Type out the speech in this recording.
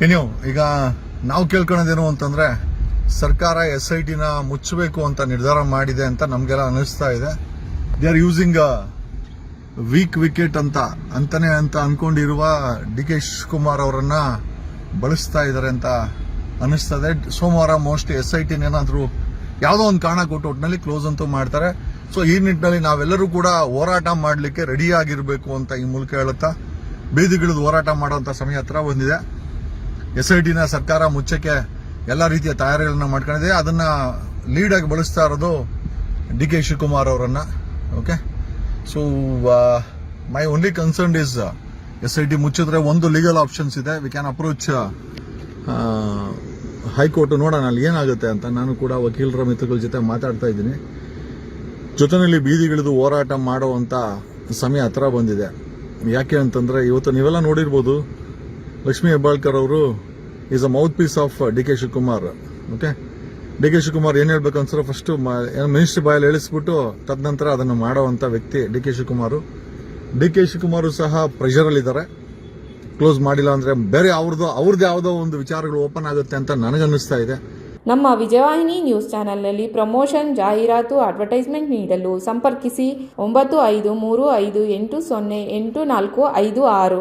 ಏನು ಈಗ ನಾವು ಕೇಳ್ಕೊಳ್ಳೋದೇನು ಅಂತಂದ್ರೆ ಸರ್ಕಾರ SITನ ಮುಚ್ಚಬೇಕು ಅಂತ ನಿರ್ಧಾರ ಮಾಡಿದೆ ಅಂತ ನಮಗೆಲ್ಲ ಅನಿಸ್ತಾ ಇದೆ. They are using weak wicket ಅಂತಾನೆ ಅನ್ಕೊಂಡಿರುವ DK ಶಿವಕುಮಾರ್ ಅವರನ್ನ ಬಳಸ್ತಾ ಇದ್ದಾರೆ ಅಂತ ಅನಿಸ್ತದೆ. ಸೋಮವಾರ ಮೋಸ್ಟ್ SITನ ಏನಾದರೂ ಯಾವುದೋ ಒಂದು ಕಾರಣ ಕೊಟ್ಟು ಒಟ್ಟಿನಲ್ಲಿ ಕ್ಲೋಸ್ ಅಂತೂ ಮಾಡ್ತಾರೆ. ಸೊ ಈ ನಿಟ್ಟಿನಲ್ಲಿ ನಾವೆಲ್ಲರೂ ಕೂಡ ಹೋರಾಟ ಮಾಡಲಿಕ್ಕೆ ರೆಡಿ ಆಗಿರಬೇಕು ಅಂತ ಈ ಮೂಲಕ ಹೇಳುತ್ತಾ ಬೀದಿಗಿಳಿದು ಹೋರಾಟ ಮಾಡುವಂತ ಸಮಯ ಹತ್ರ ಬಂದಿದೆ. SITನ ಸರ್ಕಾರ ಮುಚ್ಚಕ್ಕೆ ಎಲ್ಲ ರೀತಿಯ ತಯಾರಿಗಳನ್ನ ಮಾಡ್ಕೊಂಡಿದೆ. ಅದನ್ನ ಲೀಡ್ ಆಗಿ ಬಳಸ್ತಾ ಇರೋದು DK ಶಿವಕುಮಾರ್ ಅವರನ್ನ. Okay, so my only concern is SIT ಮುಚ್ಚಿದ್ರೆ ಒಂದು ಲೀಗಲ್ ಆಪ್ಷನ್ಸ್ ಇದೆ. ವಿ ಕ್ಯಾನ್ ಅಪ್ರೋಚ್ ಹೈಕೋರ್ಟ್, ನೋಡೋಣ ಅಲ್ಲಿ ಏನಾಗುತ್ತೆ ಅಂತ. ನಾನು ಕೂಡ ವಕೀಲರ ಮಿತ್ರಗಳ ಜೊತೆ ಮಾತಾಡ್ತಾ ಇದ್ದೀನಿ. ಜೊತೆಯಲ್ಲಿ ಬೀದಿಗಿಳಿದು ಹೋರಾಟ ಮಾಡುವಂತ ಸಮಯ ಹತ್ರ ಬಂದಿದೆ. ಯಾಕೆ ಅಂತಂದ್ರೆ ಇವತ್ತು ನೀವೆಲ್ಲ ನೋಡಿರ್ಬೋದು, ಲಕ್ಷ್ಮೀ ಹೆಬ್ಬಾಳ್ಕರ್ ಅವರು is a mouth piece of DK Shivakumar. Okay, DK Shivakumar ಏನ್ ಹೇಳ್ಬೇಕು ಅನ್ಸರೋ ಫಸ್ಟ್ ಮಿನಿಸ್ಟ್ರಿ ಬಾಯಲ್ಲಿ ಹೇಳಿಸ್ಬಿಟ್ಟು ತದನಂತರ ಅದನ್ನು ಮಾಡುವಂತ ವ್ಯಕ್ತಿ DK ಶಿವಕುಮಾರ್. DK ಶಿವಕುಮಾರ್ ಸಹ ಪ್ರೆಷರ್ ಅಲ್ಲಿ ಇದ್ದಾರೆ. ಕ್ಲೋಸ್ ಮಾಡಿಲ್ಲ ಅಂದ್ರೆ ಬೇರೆ ಅವ್ರದ್ದು ಯಾವುದೋ ಒಂದು ವಿಚಾರಗಳು ಓಪನ್ ಆಗುತ್ತೆ ಅಂತ ನನಗನ್ನಿಸ್ತಾ ಇದೆ. ನಮ್ಮ ವಿಜಯವಾಹಿನಿ ನ್ಯೂಸ್ ಚಾನೆಲ್ನಲ್ಲಿ ಪ್ರಮೋಷನ್, ಜಾಹೀರಾತು, ಅಡ್ವರ್ಟೈಸ್ಮೆಂಟ್ ನೀಡಲು ಸಂಪರ್ಕಿಸಿ 9535808456.